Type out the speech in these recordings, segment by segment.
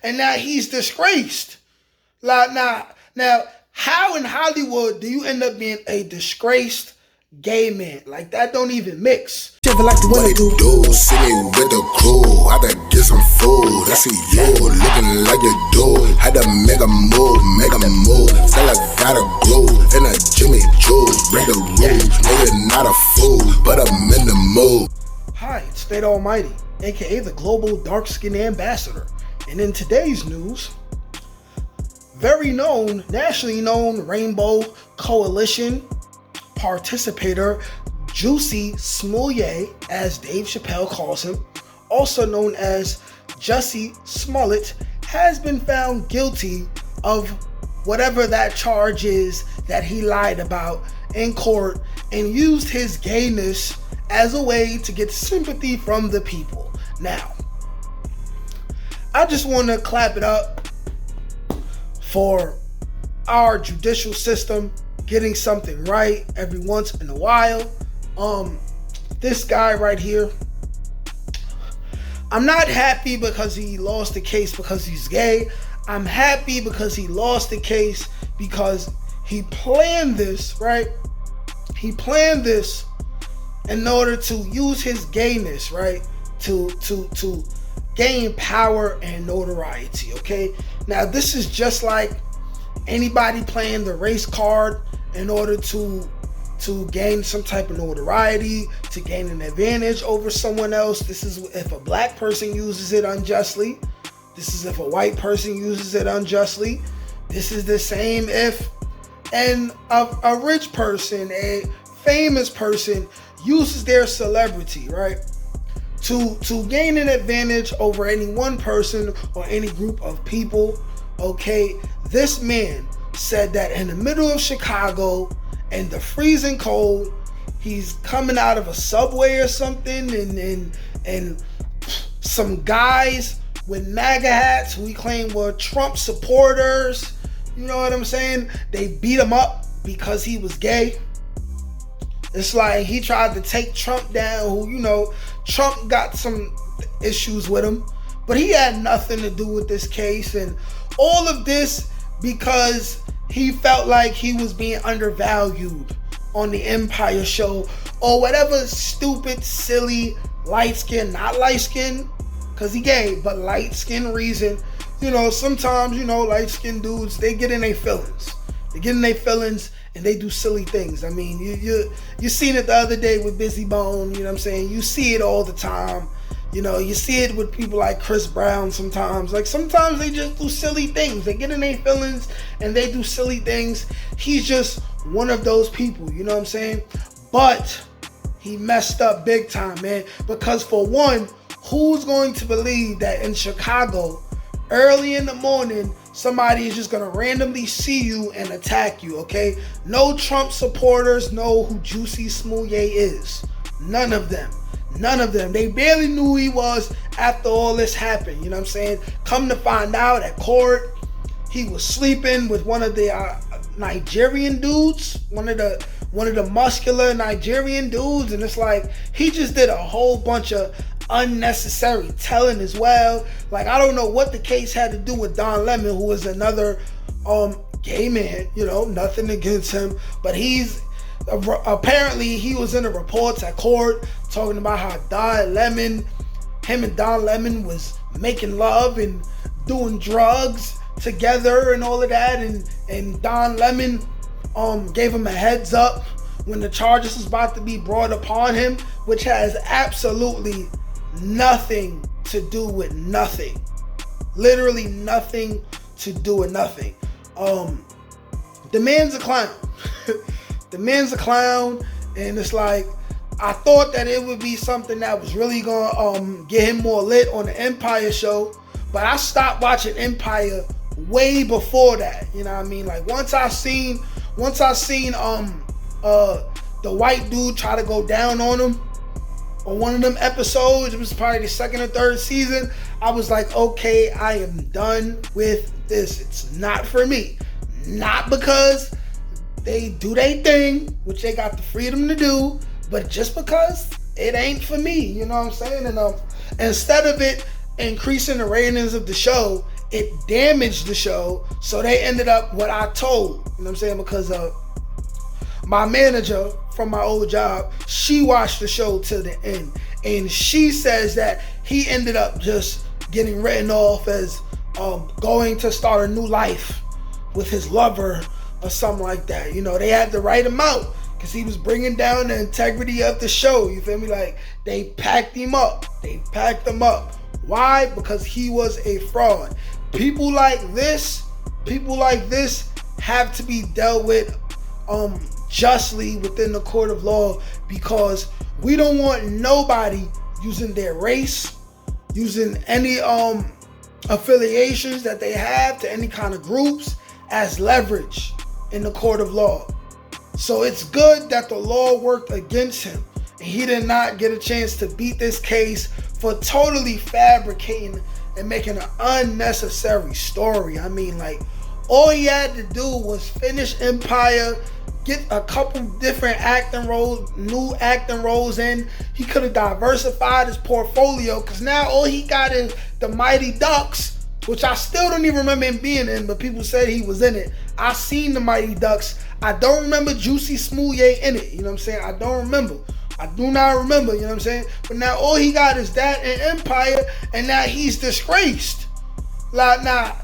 and now he's disgraced. Like now, how in Hollywood do you end up being a disgraced gay man? Like, that don't even mix. Like the way you do, see me with the crew. Had to get some food. I see you looking like you do. Had to make a move. Feel like gotta groove in a Jimmy Choo. Break the rules. No, you're not a fool, but I'm in the mood. Hi, it's State Almighty, aka the Global Dark Skin Ambassador. And in today's news, very known, nationally known Rainbow Coalition participator Jussie Smoolyay, as Dave Chappelle calls him, also known as Jussie Smollett, has been found guilty of whatever that charge is that he lied about in court and used his gayness as a way to get sympathy from the people. Now, I just want to clap it up for our judicial system getting something right every once in a while. This guy right here, I'm not happy because he lost the case because he's gay. I'm happy because he lost the case because he planned this, right? He planned this in order to use his gayness, right? To gain power and notoriety, okay? Now, this is just like anybody playing the race card in order to gain some type of notoriety, to gain an advantage over someone else. This is if a black person uses it unjustly. This is if a white person uses it unjustly. This is the same if a rich person, a famous person uses their celebrity, right, to gain an advantage over any one person or any group of people. Okay, this man said that in the middle of Chicago, in the freezing cold, he's coming out of a subway or something, and some guys with MAGA hats who he claimed were Trump supporters, you know what I'm saying? They beat him up because he was gay. It's like he tried to take Trump down, who, you know, Trump got some issues with him, but he had nothing to do with this case. And all of this because he felt like he was being undervalued on the Empire show, or whatever stupid, silly, light-skinned, not light-skinned, because he gay, but light-skinned reason. You know, sometimes, you know, light-skinned dudes, they get in their feelings. They get in their feelings and they do silly things. I mean, you seen it the other day with Busy Bone, you know what I'm saying? You see it all the time. You know, you see it with people like Chris Brown sometimes. Like, sometimes they just do silly things. They get in their feelings and they do silly things. He's just one of those people, you know what I'm saying? But he messed up big time, man. Because for one, who's going to believe that in Chicago, early in the morning, somebody is just going to randomly see you and attack you, okay? No Trump supporters know who Jussie Smoolyay is. None of them. None of them. They barely knew who he was after all this happened. You know what I'm saying? Come to find out at court, he was sleeping with one of the Nigerian dudes, one of the muscular Nigerian dudes, and it's like he just did a whole bunch of unnecessary telling as well. Like, I don't know what the case had to do with Don Lemon, who was another gay man. You know, nothing against him, but he's apparently he was in the reports at court talking about how him and Don Lemon was making love and doing drugs together and all of that, and Don Lemon gave him a heads up when the charges was about to be brought upon him, which has absolutely nothing to do with nothing. Literally nothing to do with nothing. The man's a clown. The man's a clown, and it's like, I thought that it would be something that was really gonna get him more lit on the Empire show, but I stopped watching Empire way before that. You know what I mean? Like, once I seen the white dude try to go down on him on one of them episodes, it was probably the second or third season, I was like, okay, I am done with this. It's not for me. Not because they do their thing, which they got the freedom to do, but just because it ain't for me, you know what I'm saying? And instead of it increasing the ratings of the show, it damaged the show. So they ended up what I told. You know what I'm saying? Because my manager from my old job, she watched the show till the end. And she says that he ended up just getting written off as going to start a new life with his lover or something like that. You know, they had to write him out because he was bringing down the integrity of the show. You feel me? Like, they packed him up. They packed him up. Why? Because he was a fraud. People like this have to be dealt with justly within the court of law, because we don't want nobody using their race, using any affiliations that they have to any kind of groups as leverage in the court of law. So it's good that the law worked against him and he did not get a chance to beat this case for totally fabricating and making an unnecessary story. I mean, like, all he had to do was finish Empire, get a couple different acting roles, new acting roles in. He could have diversified his portfolio, because now all he got is The Mighty Ducks, which I still don't even remember him being in, but people said he was in it. I seen The Mighty Ducks. I don't remember Jussie Smoolyay in it. You know what I'm saying? I don't remember. I do not remember, you know what I'm saying? But now all he got is that and Empire, and now he's disgraced. Like, now,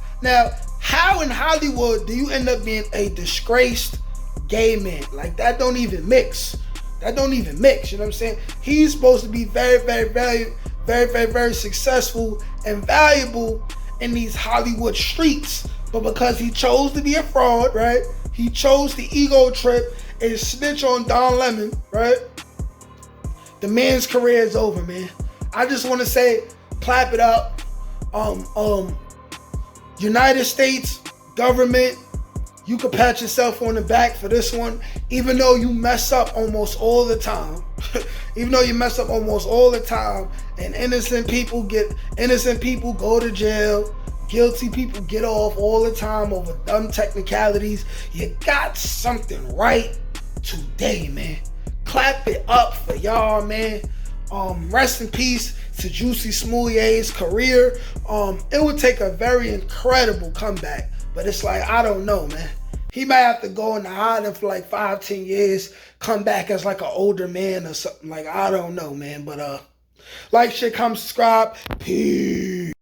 how in Hollywood do you end up being a disgraced gay man? Like, that don't even mix. That don't even mix, you know what I'm saying? He's supposed to be very successful and valuable in these Hollywood streets. But because he chose to be a fraud, right? He chose the ego trip and snitch on Don Lemon, right? The man's career is over, man. I just want to say, clap it up. United States government, you could pat yourself on the back for this one, even though you mess up almost all the time. And innocent people go to jail. Guilty people get off all the time over dumb technicalities. You got something right today, man. Clap it up for y'all, man. Rest in peace to Jussie Smollett's career. It would take a very incredible comeback, but it's like, I don't know, man. He might have to go into hiding for like 5-10 years, come back as like an older man or something. Like, I don't know, man. But like, share, comment, subscribe. Peace.